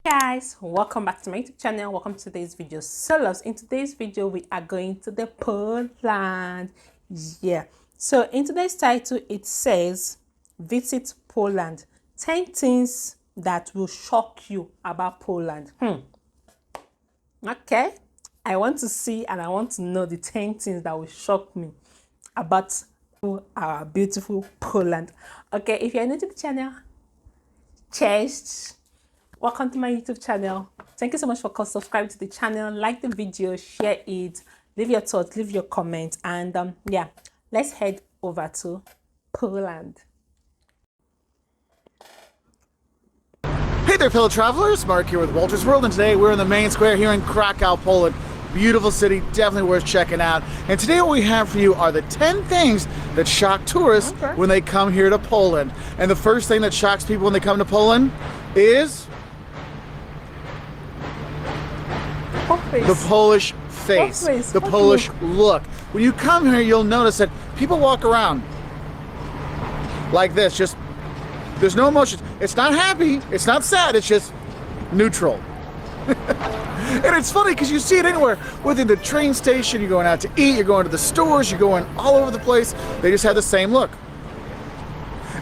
Guys, welcome back to my YouTube channel. Welcome to today's video. So loves, in today's video we are going to the Poland. Yeah, so in today's title it says visit Poland, 10 things that will shock you about Poland. Okay, I want to see and I want to know the 10 things that will shock me about our beautiful Poland. Okay, if you're new to the channel, cheers. Welcome to my YouTube channel. Thank you so much for subscribing to the channel. Like the video, share it, leave your thoughts, leave your comments, and yeah, let's head over to Poland. Hey there, fellow travelers. Mark here with Walter's World, and today we're in the main square here in Krakow, Poland. Beautiful city, definitely worth checking out. And today what we have for you are the 10 things that shock tourists when they come here to Poland. And the first thing that shocks people when they come to Poland is the Polish face, the Polish look. When you come here, you'll notice that people walk around like this, just, there's no emotions. It's not happy, it's not sad, it's just neutral. And it's funny because you see it anywhere. Within the train station, you're going out to eat, you're going to the stores, you're going all over the place. They just have the same look.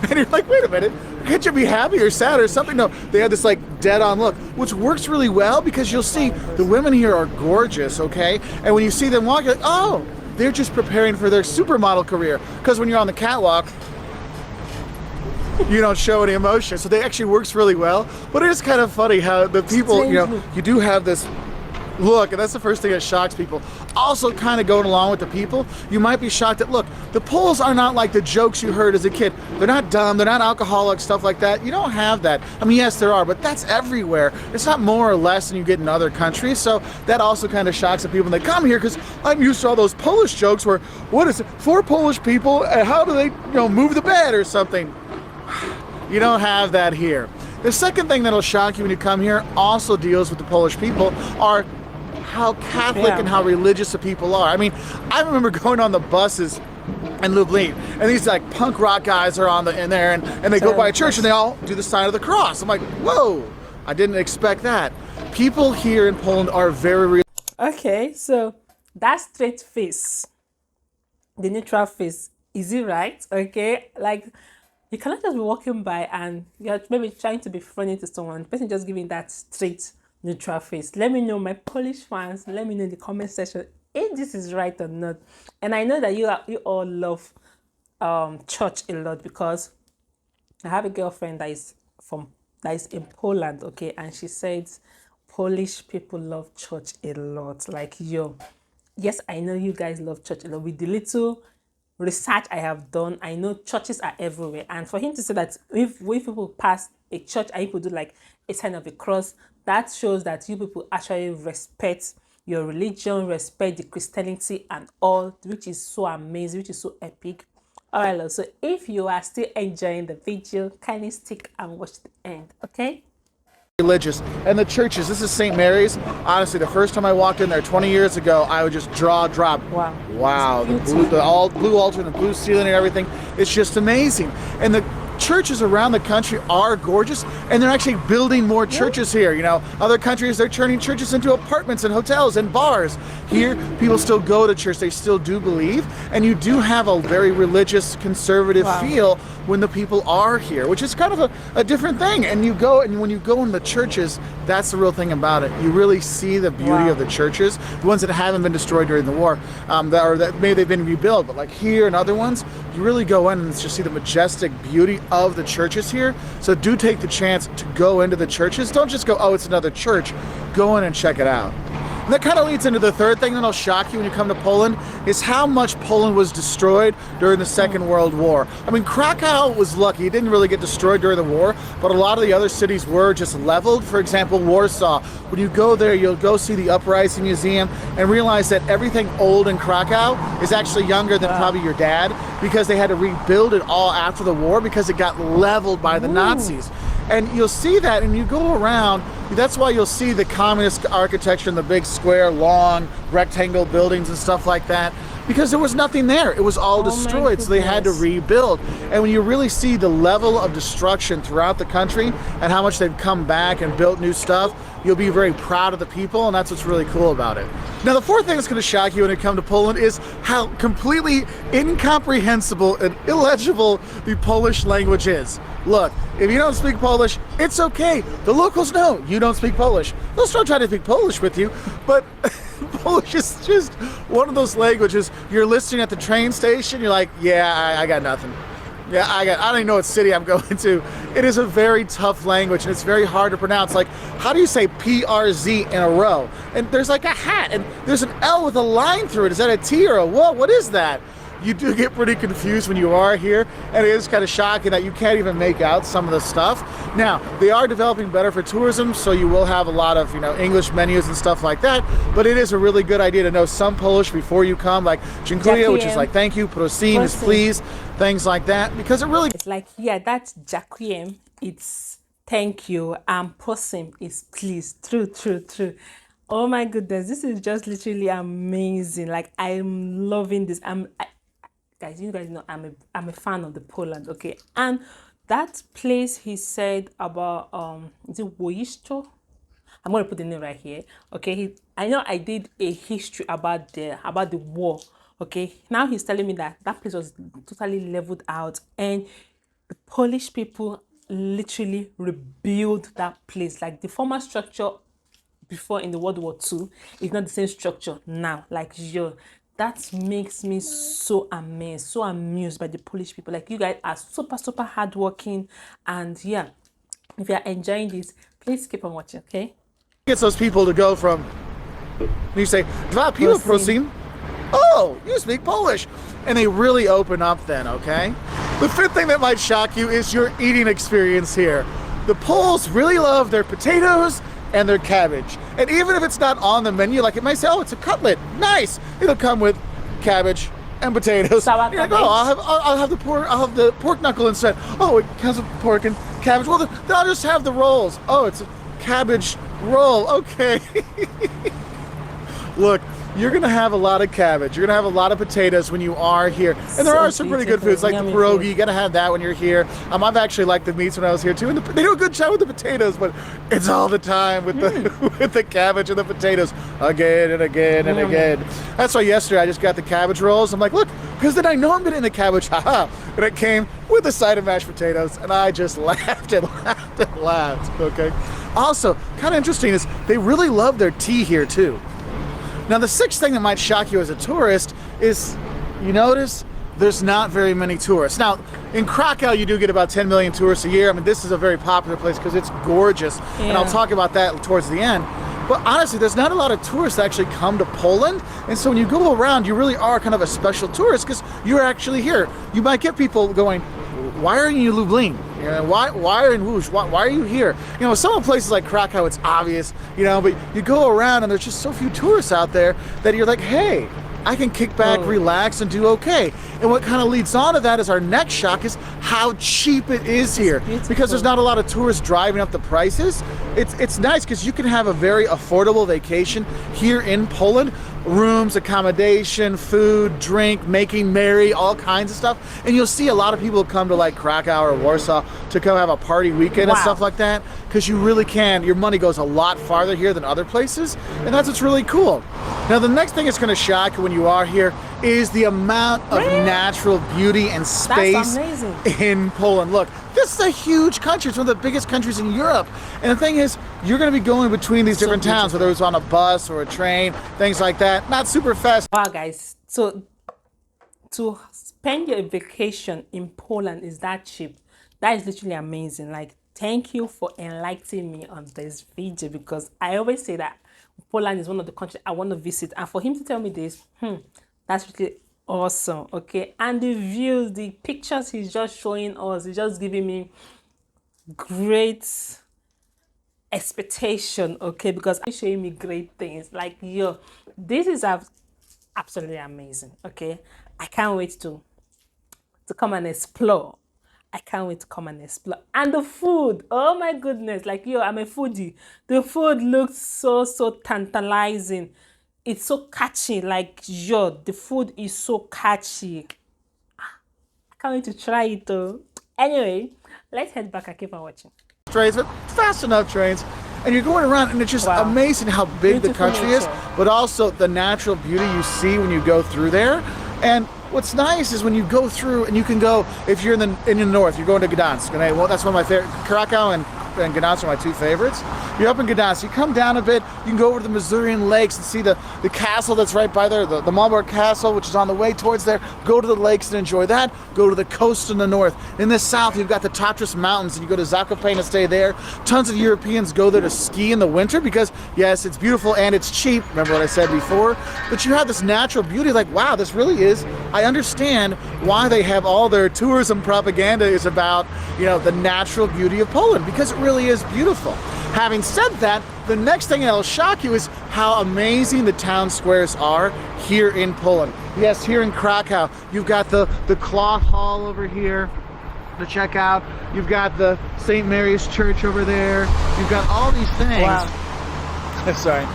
And you're like, wait a minute, can't you be happy or sad or something? No, they have this like dead-on look, which works really well because you'll see the women here are gorgeous, okay? And when you see them walk, you're like, oh, they're just preparing for their supermodel career. Because when you're on the catwalk, you don't show any emotion. So they actually works really well. But it is kind of funny how the people, you know, you do have this look, and that's the first thing that shocks people. Also, kind of going along with the people, you might be shocked that, look, the Poles are not like the jokes you heard as a kid. They're not dumb, they're not alcoholic, stuff like that. You don't have that. I mean, yes, there are, but that's everywhere. It's not more or less than you get in other countries, so that also kind of shocks the people when they come here, because I'm used to all those Polish jokes where, what is it, 4 Polish people, and how do they, you know, move the bed or something? You don't have that here. The second thing that'll shock you when you come here also deals with the Polish people are how Catholic and how religious the people are. I mean, I remember going on the buses in Lublin, and these like punk rock guys are in there, and they go by a church and they all do the sign of the cross. I'm like, whoa, I didn't expect that. People here in Poland are very Okay, so that straight face, the neutral face, is it right? Okay, like you cannot just be walking by and you're maybe trying to be funny to someone, the person just giving that straight neutral face. Let me know, my Polish fans, let me know in the comment section if this is right or not. And I know that you all love church a lot, because I have a girlfriend that is in Poland, okay, and she says Polish people love church a lot. Like, yo, yes, I know you guys love church a lot. With the little research I have done, I know churches are everywhere. And for him to say that if people pass a church and people do like a sign of a cross, that shows that you people actually respect your religion, respect the Christianity and all, which is so amazing, which is so epic. All right, love. So if you are still enjoying the video, kindly stick and watch the end, okay? religious. And the churches, this is St. Mary's. Honestly, the first time I walked in there 20 years ago, I would just drop. Wow, the all blue altar and the blue ceiling and everything. It's just amazing. And the churches around the country are gorgeous, and they're actually building more churches here. You know, other countries, they're turning churches into apartments and hotels and bars. Here, people still go to church. They still do believe, and you do have a very religious, conservative feel when the people are here, which is kind of a different thing. And you go, and when you go in the churches, that's the real thing about it. You really see the beauty of the churches, the ones that haven't been destroyed during the war, that maybe they've been rebuilt, but like here and other ones, you really go in and just see the majestic beauty of the churches here. So do take the chance to go into the churches. Don't just go, oh, it's another church. Go in and check it out. And that kind of leads into the third thing that'll shock you when you come to Poland, is how much Poland was destroyed during the Second World War. I mean, Krakow was lucky. It didn't really get destroyed during the war, but a lot of the other cities were just leveled. For example, Warsaw. When you go there, you'll go see the Uprising Museum and realize that everything old in Krakow is actually younger than probably your dad, because they had to rebuild it all after the war because it got leveled by the Nazis. And you'll see that, and you go around, that's why you'll see the communist architecture in the big square, long, rectangle buildings and stuff like that. because there was nothing there. It was all destroyed, so they had to rebuild. And when you really see the level of destruction throughout the country and how much they've come back and built new stuff, you'll be very proud of the people, and that's what's really cool about it. Now, the fourth thing that's going to shock you when you come to Poland is how completely incomprehensible and illegible the Polish language is. Look, if you don't speak Polish, it's okay. The locals know you don't speak Polish. They'll start trying to speak Polish with you, but Polish is just one of those languages. You're listening at the train station, you're like, yeah, I got nothing. Yeah, I don't even know what city I'm going to. It is a very tough language, and it's very hard to pronounce. Like, how do you say PRZ in a row? And there's like a hat, and there's an L with a line through it. Is that a T or a what? What is that? You do get pretty confused when you are here, and it is kind of shocking that you can't even make out some of the stuff. Now, they are developing better for tourism, so you will have a lot of, English menus and stuff like that, but it is a really good idea to know some Polish before you come, like dziękuję, which is like thank you, prosim is please, things like that, because it really... It's like, yeah, that's dziękuję, it's thank you, and prosim is please. True. Oh my goodness, this is just literally amazing. Like, I'm loving this. Guys, you guys know I'm a fan of the Poland, okay? And that place he said about is it Wojsko? I'm gonna put the name right here, okay? I know I did a history about the war, okay? Now he's telling me that place was totally leveled out, and the Polish people literally rebuilt that place. Like, the former structure before in the World War II is not the same structure now. Like, that makes me so amazed, so amused by the Polish people. Like, you guys are super hardworking, and yeah, if you're enjoying this, please keep on watching, okay? Gets those people to go from, you say, dwa piwa prosim. Oh, you speak Polish. And they really open up then, okay? The fifth thing that might shock you is your eating experience here. The Poles really love their potatoes and their cabbage. And even if it's not on the menu, like it might say, oh, it's a cutlet, nice. It'll come with cabbage and potatoes. Sour cabbage. Like, oh, I'll have the pork knuckle instead. Oh, it comes with pork and cabbage. Well, then I'll just have the rolls. Oh, it's a cabbage roll. Okay. Look, you're gonna have a lot of cabbage. You're gonna have a lot of potatoes when you are here. And there are some pretty good foods, like the pierogi. You gotta have that when you're here. I've actually liked the meats when I was here too. And they do a good job with the potatoes, but it's all the time with the with the cabbage and the potatoes again and again and again. That's why yesterday I just got the cabbage rolls. I'm like, look, because then I know I'm getting the cabbage, haha. And it came with a side of mashed potatoes, and I just laughed and laughed and laughed. Okay. Also, kind of interesting is they really love their tea here too. Now, the sixth thing that might shock you as a tourist is, you notice there's not very many tourists. Now, in Krakow, you do get about 10 million tourists a year. I mean, this is a very popular place because it's gorgeous, and I'll talk about that towards the end. But honestly, there's not a lot of tourists that actually come to Poland, and so when you go around, you really are kind of a special tourist because you're actually here. You might get people going, why are you in Lublin? Why are you in Łódź? Why are you here? Some places like Krakow, it's obvious, but you go around and there's just so few tourists out there that you're like, hey, I can kick back, relax, and do okay. And what kind of leads on to that is our next shock is how cheap it is here. Because there's not a lot of tourists driving up the prices. It's nice because you can have a very affordable vacation here in Poland. Rooms, accommodation, food, drink, making merry, all kinds of stuff. And you'll see a lot of people come to like Krakow or Warsaw to come have a party weekend and stuff like that, because you really can. Your money goes a lot farther here than other places, and that's what's really cool. Now, the next thing that's going to shock you when you are here is the amount of natural beauty and space in Poland. Look, this is a huge country. It's one of the biggest countries in Europe. And the thing is, you're going to be going between these different towns, whether it's on a bus or a train, things like that. Not super fast. Wow, guys. So to spend your vacation in Poland is that cheap. That is literally amazing. Like, thank you for enlightening me on this video, because I always say that Poland is one of the countries I want to visit. And for him to tell me this, that's really awesome, okay? And the views, the pictures he's just showing us, he's just giving me great expectation, okay? Because he's showing me great things. Like, this is absolutely amazing, okay? I can't wait to come and explore. I can't wait to come and explore. And the food, oh my goodness, like, I'm a foodie. The food looks so tantalizing. it's so catchy. Like, yo, the food is so catchy. I can't wait to try it though. Anyway, let's head back and keep on watching. Trains, but fast enough trains. And you're going around, and it's just Wow. amazing how big the Beautiful country is, nature. but also the natural beauty you see when you go through there. And what's nice is when you go through, and you can go, if you're in the north, you're going to Gdansk. And well, that's one of my favorite. Krakow and Gdansk are my two favorites. You're up in Gdansk, you come down a bit, you can go over to the Masurian lakes and see the castle that's right by there, the Malbork Castle, which is on the way towards there. Go to the lakes and enjoy that. Go to the coast in the north. In the south, you've got the Tatras Mountains, and you go to Zakopane and stay there. Tons of Europeans go there to ski in the winter because, yes, it's beautiful and it's cheap. Remember what I said before? But you have this natural beauty, like, wow, this really is. I understand why they have all their tourism propaganda is about, the natural beauty of Poland, because it really is beautiful. Having said that, the next thing that'll shock you is how amazing the town squares are here in Poland. Yes, here in Krakow, you've got the cloth hall over here to check out. You've got the St. Mary's Church over there. You've got all these things. Wow. Sorry.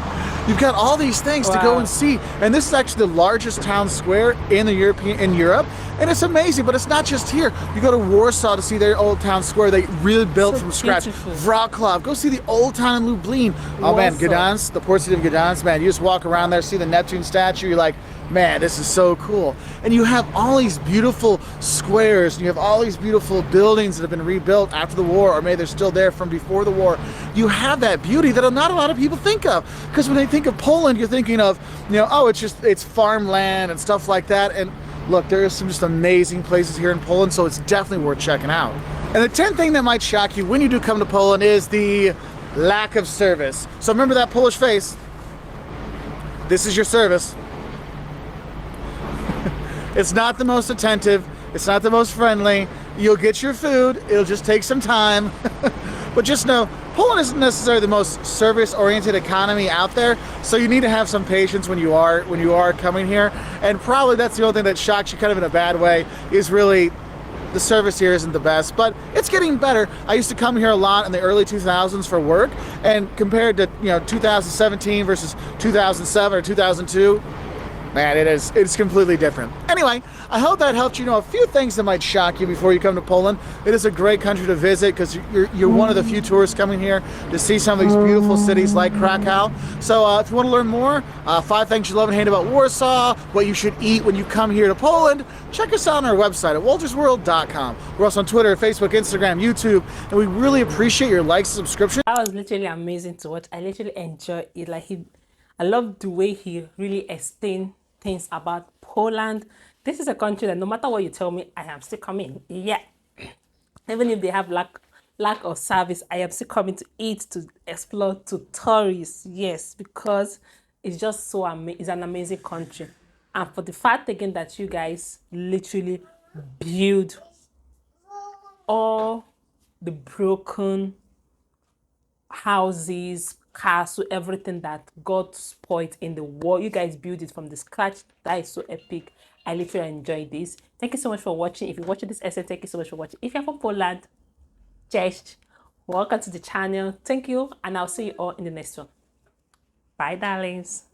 You've got all these things to go and see. And this is actually the largest town square in Europe. And it's amazing, but it's not just here. You go to Warsaw to see their old town square they really built from scratch. Wrocław, go see the old town in Lublin. Oh man, Gdansk, the port city of Gdansk, man, you just walk around there, see the Neptune statue, you're like, man, this is so cool. And you have all these beautiful squares, and you have all these beautiful buildings that have been rebuilt after the war, or maybe they're still there from before the war. You have that beauty that not a lot of people think of. Because when they think of Poland, you're thinking of, it's farmland and stuff like that. And look, there are some just amazing places here in Poland, so it's definitely worth checking out. And the 10th thing that might shock you when you do come to Poland is the lack of service. So remember that Polish face. This is your service. It's not the most attentive. It's not the most friendly. You'll get your food. It'll just take some time. But just know, Poland isn't necessarily the most service-oriented economy out there, so you need to have some patience when you are coming here. And probably that's the only thing that shocks you kind of in a bad way, is really the service here isn't the best, but it's getting better. I used to come here a lot in the early 2000s for work, and compared to 2017 versus 2007 or 2002, man, it's completely different. Anyway, I hope that helped you know a few things that might shock you before you come to Poland. It is a great country to visit because you're one of the few tourists coming here to see some of these beautiful cities like Krakow. So if you want to learn more, 5 things you love and hate about Warsaw, what you should eat when you come here to Poland, check us out on our website at waltersworld.com. We're also on Twitter, Facebook, Instagram, YouTube, and we really appreciate your likes and subscriptions. That was literally amazing to watch. I literally enjoyed it. I love the way he really explained things about Poland. This is a country that no matter what you tell me, I am still coming. Yeah. Even if they have lack of service, I am still coming to eat, to explore, to tourists. Yes, because it's just so amazing. It's an amazing country. And for the fact again that you guys literally build all the broken houses, castle, everything that got spoiled in the war, you guys build it from the scratch. That is so epic. I literally enjoyed this. Thank you so much for watching. If you're watching this essay, thank you so much for watching. If you're from Poland, cześć, welcome to the channel. Thank you, and I'll see you all in the next one. Bye, darlings.